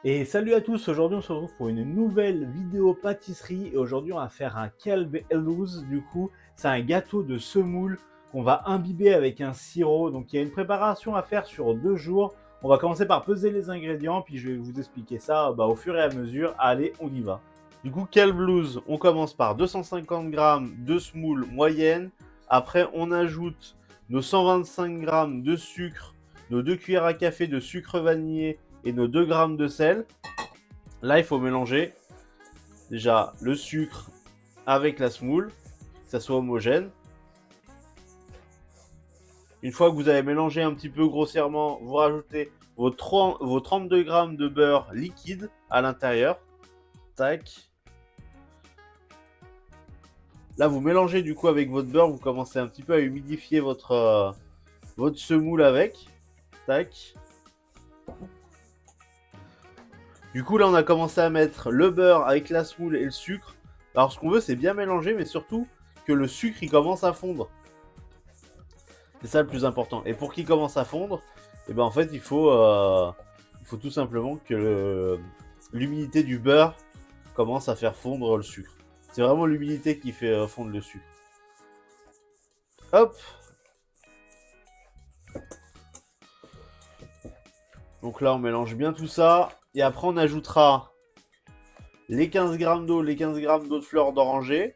Et salut à tous, aujourd'hui on se retrouve pour une nouvelle vidéo pâtisserie et aujourd'hui on va faire un Kelb Elouz. Du coup c'est un gâteau de semoule qu'on va imbiber avec un sirop. Donc il y a une préparation à faire sur 2 jours. On va commencer par peser les ingrédients puis je vais vous expliquer ça au fur et à mesure. Allez, on y va. Du coup Kelb Elouz, on commence par 250 g de semoule moyenne. Après on ajoute nos 125 g de sucre, nos 2 cuillères à café de sucre vanillé et nos 2 g de sel. Là, il faut mélanger déjà le sucre avec la semoule, que ça soit homogène. Une fois que vous avez mélangé un petit peu grossièrement, vous rajoutez vos 32 g de beurre liquide à l'intérieur. Tac. Là, vous mélangez du coup avec votre beurre, vous commencez un petit peu à humidifier votre semoule avec. Tac. Du coup, là, on a commencé à mettre le beurre avec la semoule et le sucre. Alors, ce qu'on veut, c'est bien mélanger, mais surtout que le sucre, il commence à fondre. C'est ça le plus important. Et pour qu'il commence à fondre, et ben en fait, il faut tout simplement que l'humidité du beurre commence à faire fondre le sucre. C'est vraiment l'humidité qui fait fondre le sucre. Hop. Donc là, on mélange bien tout ça. Et après, on ajoutera les 15 g d'eau, les 15 g d'eau de fleur d'oranger,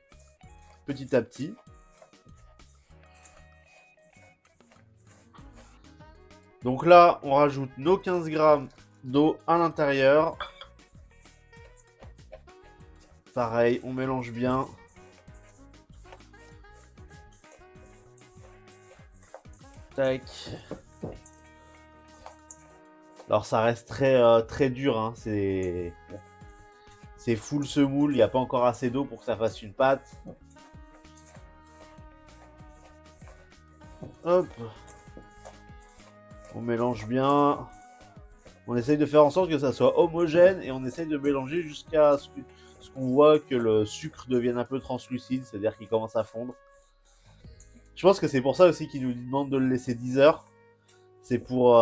petit à petit. Donc là, on rajoute nos 15 g d'eau à l'intérieur. Pareil, on mélange bien. Tac. Alors ça reste très dur, hein. C'est full semoule, il n'y a pas encore assez d'eau pour que ça fasse une pâte. Hop. On mélange bien. On essaye de faire en sorte que ça soit homogène et on essaye de mélanger jusqu'à ce qu'on voit que le sucre devienne un peu translucide, c'est-à-dire qu'il commence à fondre. Je pense que c'est pour ça aussi qu'ils nous demandent de le laisser 10 heures. C'est pour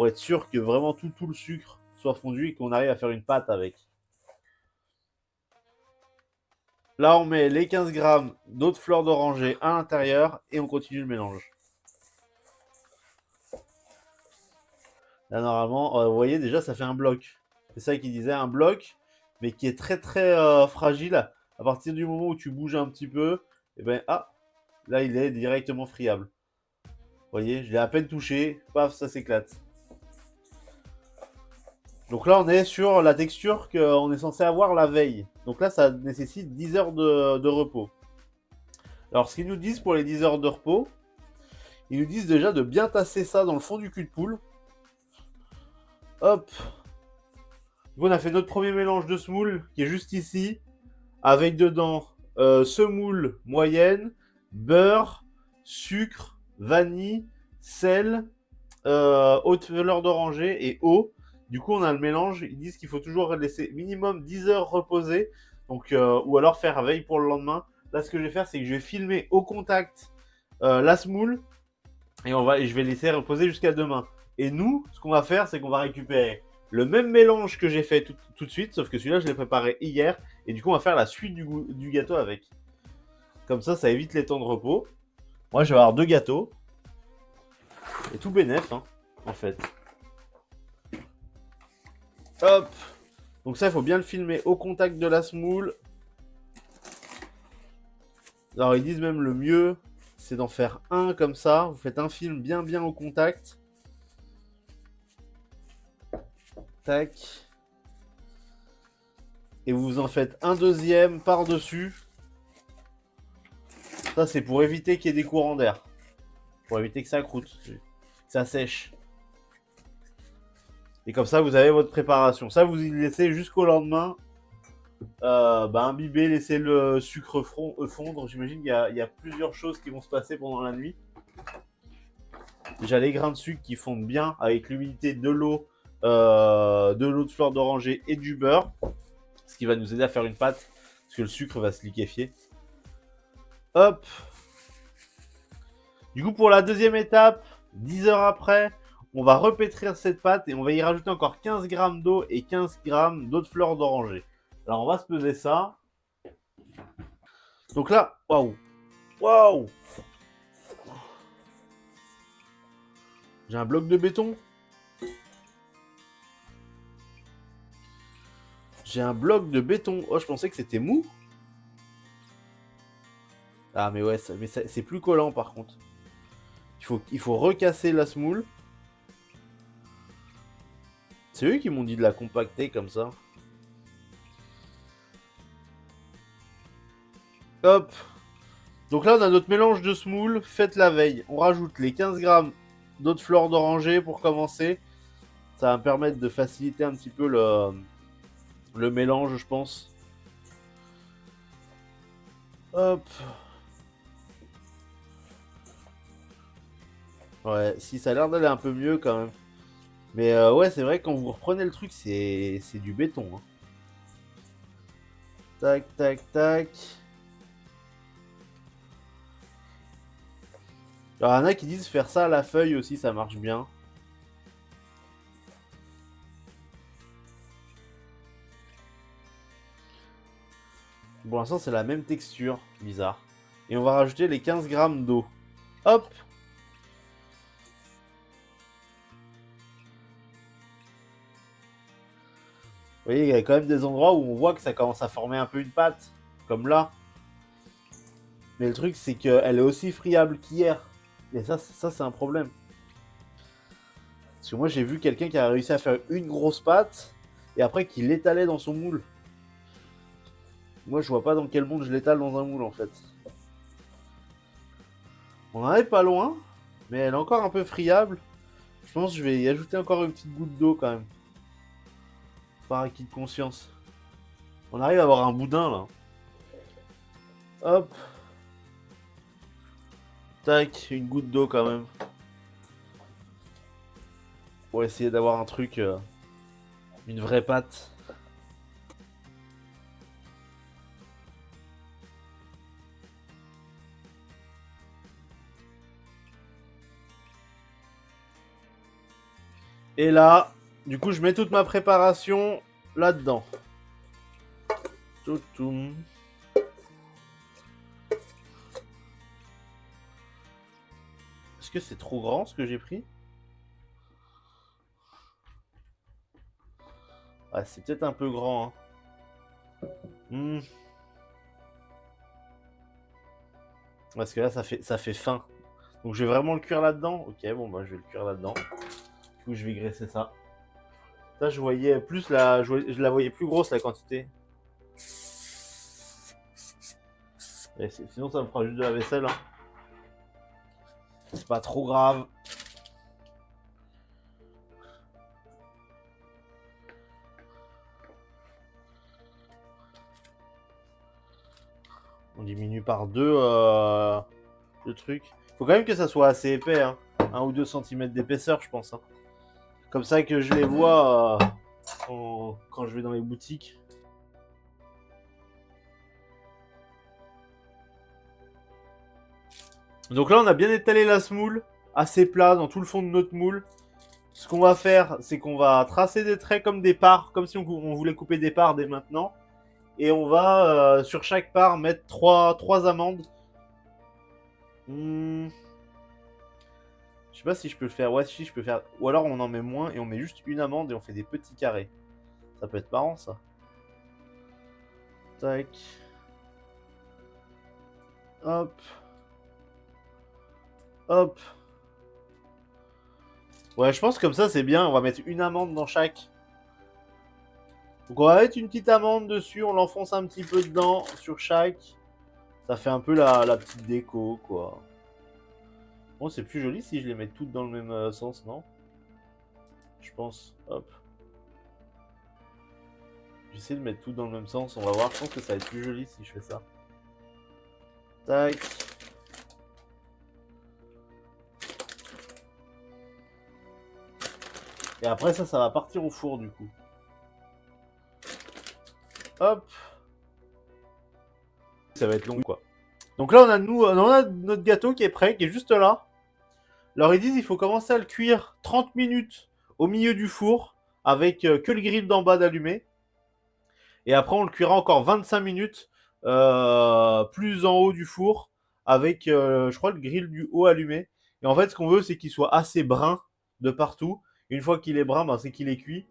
être sûr que vraiment tout le sucre soit fondu et qu'on arrive à faire une pâte avec. Là, on met les 15 g d'eau de fleur d'oranger à l'intérieur et on continue le mélange. Là, normalement, vous voyez, déjà, ça fait un bloc. C'est ça qu'il disait, un bloc, mais qui est très fragile. À partir du moment où tu bouges un petit peu, et ben, là, il est directement friable. Vous voyez, je l'ai à peine touché, paf, ça s'éclate. Donc là, on est sur la texture qu'on est censé avoir la veille. Donc là, ça nécessite 10 heures de repos. Alors, ce qu'ils nous disent pour les 10 heures de repos, ils nous disent déjà de bien tasser ça dans le fond du cul de poule. Hop. Donc on a fait notre premier mélange de semoule qui est juste ici, avec dedans semoule moyenne, beurre, sucre, vanille, sel, haute fleur d'oranger et eau. Du coup, on a le mélange. Ils disent qu'il faut toujours laisser minimum 10 heures reposer, donc, ou alors faire veille pour le lendemain. Là, ce que je vais faire, c'est que je vais filmer au contact la semoule et je vais laisser reposer jusqu'à demain. Et nous, ce qu'on va faire, c'est qu'on va récupérer le même mélange que j'ai fait tout de suite, sauf que celui-là, je l'ai préparé hier. Et du coup, on va faire la suite du gâteau avec. Comme ça évite les temps de repos. Moi, je vais avoir 2 gâteaux. Et tout bénef, hein, en fait. Hop. Donc ça, il faut bien le filmer au contact de la semoule. Alors, ils disent même le mieux, c'est d'en faire un comme ça. Vous faites un film bien au contact. Tac. Et vous en faites un deuxième par-dessus. Ça, c'est pour éviter qu'il y ait des courants d'air. Pour éviter que ça croûte, que ça sèche. Et comme ça, vous avez votre préparation. Ça, vous y laissez jusqu'au lendemain. Imbiber, laisser le sucre fondre. J'imagine qu'il y a plusieurs choses qui vont se passer pendant la nuit. Déjà, les grains de sucre qui fondent bien avec l'humidité de l'eau de fleur d'oranger et du beurre. Ce qui va nous aider à faire une pâte. Parce que le sucre va se liquéfier. Hop. Du coup, pour la deuxième étape, 10 heures après, On va repétrir cette pâte et on va y rajouter encore 15 grammes d'eau et 15 grammes d'eau de fleur d'oranger. Alors on va se peser ça. Donc là, waouh, waouh, j'ai un bloc de béton. J'ai un bloc de béton. Oh, je pensais que c'était mou. Ah, mais ouais, c'est plus collant par contre. Il faut recasser la semoule. C'est eux qui m'ont dit de la compacter comme ça. Hop. Donc là, on a notre mélange de semoule fait la veille. On rajoute les 15 grammes d'eau de fleur d'oranger pour commencer. Ça va me permettre de faciliter un petit peu le mélange, je pense. Hop. Ouais, si, ça a l'air d'aller un peu mieux quand même. Mais ouais, c'est vrai, quand vous reprenez le truc, c'est du béton. Hein. Tac, tac, tac. Alors, il y en a qui disent faire ça à la feuille aussi, ça marche bien. Pour l'instant, c'est la même texture, bizarre. Et on va rajouter les 15 grammes d'eau. Hop. Vous voyez, il y a quand même des endroits où on voit que ça commence à former un peu une pâte. Comme là. Mais le truc, c'est qu'elle est aussi friable qu'hier. Et ça c'est un problème. Parce que moi, j'ai vu quelqu'un qui a réussi à faire une grosse pâte et après qui l'étalait dans son moule. Moi, je vois pas dans quel monde je l'étale dans un moule, en fait. On en est pas loin, mais elle est encore un peu friable. Je pense que je vais y ajouter encore une petite goutte d'eau, quand même. Par acquis de conscience. On arrive à avoir un boudin, là. Hop. Tac, une goutte d'eau, quand même. Pour essayer d'avoir un truc... une vraie pâte. Et là, du coup, je mets toute ma préparation là-dedans. Toutoum. Est-ce que c'est trop grand ce que j'ai pris? Ah, c'est peut-être un peu grand. Hein. Parce que là, ça fait fin. Donc, je vais vraiment le cuire là-dedans. Ok, bon, bah, je vais le cuire là-dedans. Du coup, je vais graisser ça. Là, je voyais plus je la voyais plus grosse la quantité. Et sinon, ça me fera juste de la vaisselle. Hein. C'est pas trop grave. On diminue par deux le truc. Faut quand même que ça soit assez épais. Hein. 1 ou 2 cm d'épaisseur, je pense. Hein. Comme ça que je les vois quand je vais dans les boutiques. Donc là, on a bien étalé la semoule, assez plat dans tout le fond de notre moule. Ce qu'on va faire, c'est qu'on va tracer des traits comme des parts, comme si on voulait couper des parts dès maintenant. Et on va, sur chaque part, mettre 3 amandes. Je sais pas si je peux le faire. Ouais, si je peux faire. Ou alors on en met moins et on met juste une amande et on fait des petits carrés. Ça peut être marrant, ça. Tac. Hop. Hop. Ouais, je pense que comme ça, c'est bien. On va mettre une amande dans chaque. Donc on va mettre une petite amande dessus. On l'enfonce un petit peu dedans sur chaque. Ça fait un peu la petite déco, quoi. Bon, c'est plus joli si je les mets toutes dans le même sens, non? Je pense. Hop. J'essaie de mettre tout dans le même sens. On va voir. Je pense que ça va être plus joli si je fais ça. Tac. Et après ça va partir au four du coup. Hop. Ça va être long quoi. Donc là on a notre gâteau qui est prêt, qui est juste là. Alors ils disent il faut commencer à le cuire 30 minutes au milieu du four avec que le grill d'en bas d'allumé. Et après on le cuira encore 25 minutes plus en haut du four avec je crois le grill du haut allumé. Et en fait ce qu'on veut c'est qu'il soit assez brun de partout. Une fois qu'il est brun, ben, c'est qu'il est cuit.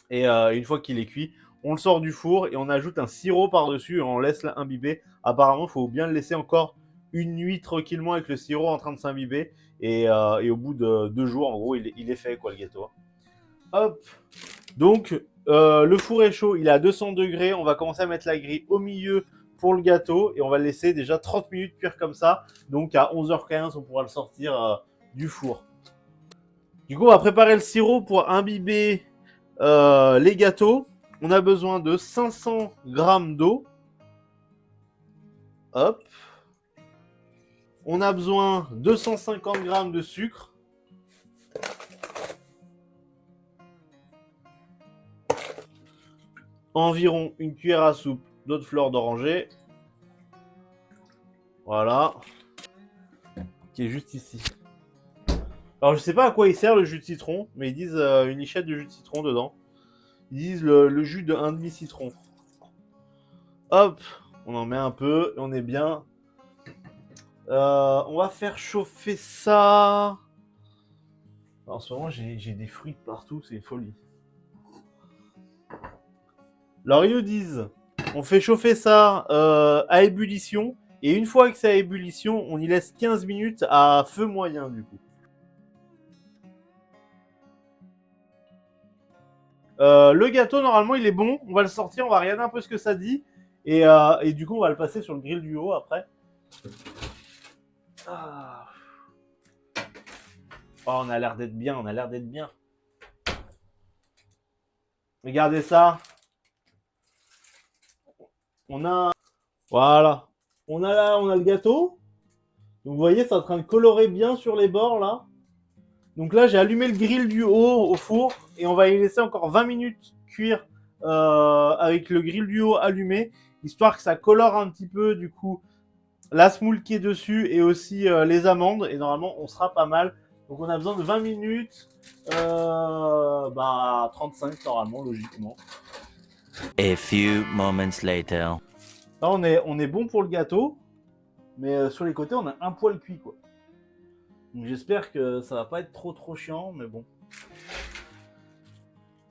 Et une fois qu'il est cuit, on le sort du four et on ajoute un sirop par-dessus et on laisse imbiber. Apparemment, il faut bien le laisser encore une nuit tranquillement avec le sirop en train de s'imbiber. Et au bout de 2 jours, en gros, il est fait, quoi, le gâteau. Hop. Donc, le four est chaud, il est à 200 degrés. On va commencer à mettre la grille au milieu pour le gâteau et on va le laisser déjà 30 minutes cuire comme ça. Donc, à 11h15, on pourra le sortir du four. Du coup, on va préparer le sirop pour imbiber les gâteaux. On a besoin de 500 g d'eau. Hop. On a besoin de 250 g de sucre. Environ une cuillère à soupe d'eau de fleur d'oranger. Voilà. Qui est juste ici. Alors, je sais pas à quoi il sert le jus de citron, mais ils disent une lichette de jus de citron dedans. Ils disent le jus de 1,5 citron. Hop, on en met un peu et on est bien. On va faire chauffer ça. En ce moment, j'ai des fruits partout, c'est folie. Alors, ils nous disent, on fait chauffer ça à ébullition. Et une fois que c'est à ébullition, on y laisse 15 minutes à feu moyen, du coup. Le gâteau, normalement, il est bon. On va le sortir, on va regarder un peu ce que ça dit. Et du coup, on va le passer sur le grill du haut après. Ah. Oh, on a l'air d'être bien, on a l'air d'être bien. Regardez ça. On a... Voilà. On a le gâteau. Donc, vous voyez, c'est en train de colorer bien sur les bords, là. Donc là, j'ai allumé le grill du haut au four. Et on va y laisser encore 20 minutes cuire avec le grill du haut allumé. Histoire que ça colore un petit peu, du coup, la semoule qui est dessus et aussi les amandes. Et normalement, on sera pas mal. Donc on a besoin de 20 minutes. 35 normalement, logiquement. A few moments later. Là, on est bon pour le gâteau. Mais sur les côtés, on a un poil cuit, quoi. Donc j'espère que ça va pas être trop chiant, mais bon.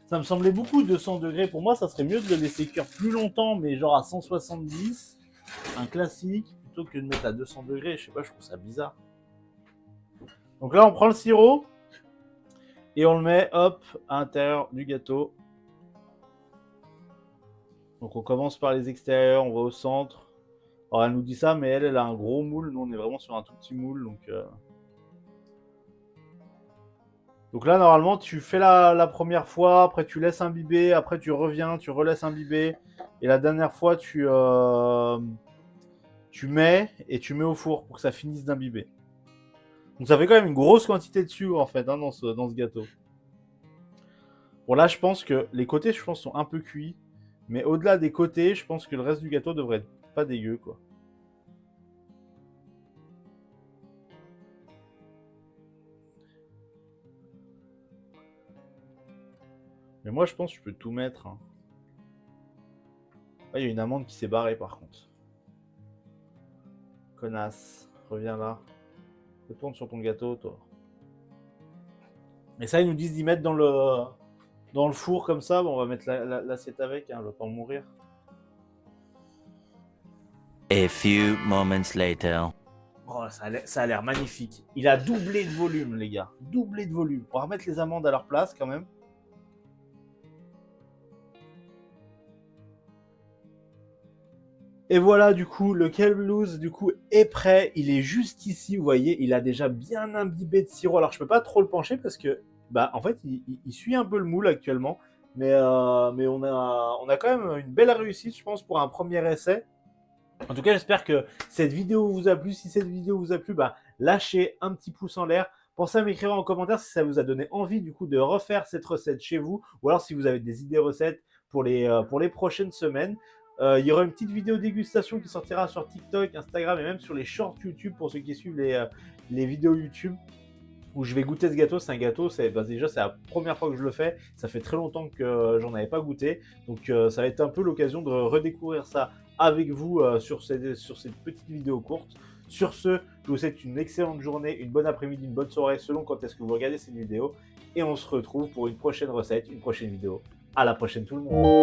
Ça me semblait beaucoup 200 degrés. Pour moi, ça serait mieux de le laisser cuire plus longtemps, mais genre à 170. Un classique, plutôt que de mettre à 200 degrés. Je sais pas, je trouve ça bizarre. Donc là, on prend le sirop et on le met, hop, à l'intérieur du gâteau. Donc on commence par les extérieurs, on va au centre. Alors elle nous dit ça, mais elle a un gros moule. Nous, on est vraiment sur un tout petit moule. Donc là, normalement, tu fais la première fois, après tu laisses imbiber, après tu reviens, tu relaisses imbiber. Et la dernière fois, tu mets et tu mets au four pour que ça finisse d'imbiber. Donc ça fait quand même une grosse quantité de sucre en fait dans ce gâteau. Bon là je pense que les côtés sont un peu cuits. Mais au-delà des côtés, je pense que le reste du gâteau devrait être pas dégueu quoi. Mais moi je pense que je peux tout mettre. Hein. Ah, il y a une amande qui s'est barrée par contre. Connasse, reviens là. Retourne sur ton gâteau toi. Et ça ils nous disent d'y mettre dans le four comme ça. Bon, on va mettre l'assiette avec, hein, elle va pas mourir. A few moments later. Oh, ça a l'air magnifique. Il a doublé de volume, les gars. Doublé de volume. On va remettre les amandes à leur place, quand même. Et voilà, du coup, le Kale Blues, du coup, est prêt. Il est juste ici, vous voyez. Il a déjà bien imbibé de sirop. Alors, je peux pas trop le pencher parce que, en fait, il suit un peu le moule actuellement. Mais on a quand même une belle réussite, je pense, pour un premier essai. En tout cas, j'espère que cette vidéo vous a plu. Si cette vidéo vous a plu, lâchez un petit pouce en l'air. Pensez à m'écrire en commentaire si ça vous a donné envie du coup de refaire cette recette chez vous. Ou alors si vous avez des idées recettes pour les prochaines semaines. Il y aura une petite vidéo dégustation qui sortira sur TikTok, Instagram et même sur les shorts YouTube pour ceux qui suivent les vidéos YouTube. où je vais goûter ce gâteau. C'est un gâteau, déjà c'est la première fois que je le fais, ça fait très longtemps que j'en avais pas goûté, donc ça va être un peu l'occasion de redécouvrir ça avec vous sur cette petite vidéo courte. Sur ce, je vous souhaite une excellente journée, une bonne après-midi, une bonne soirée, selon quand est-ce que vous regardez cette vidéo, et on se retrouve pour une prochaine recette, une prochaine vidéo. À la prochaine tout le monde.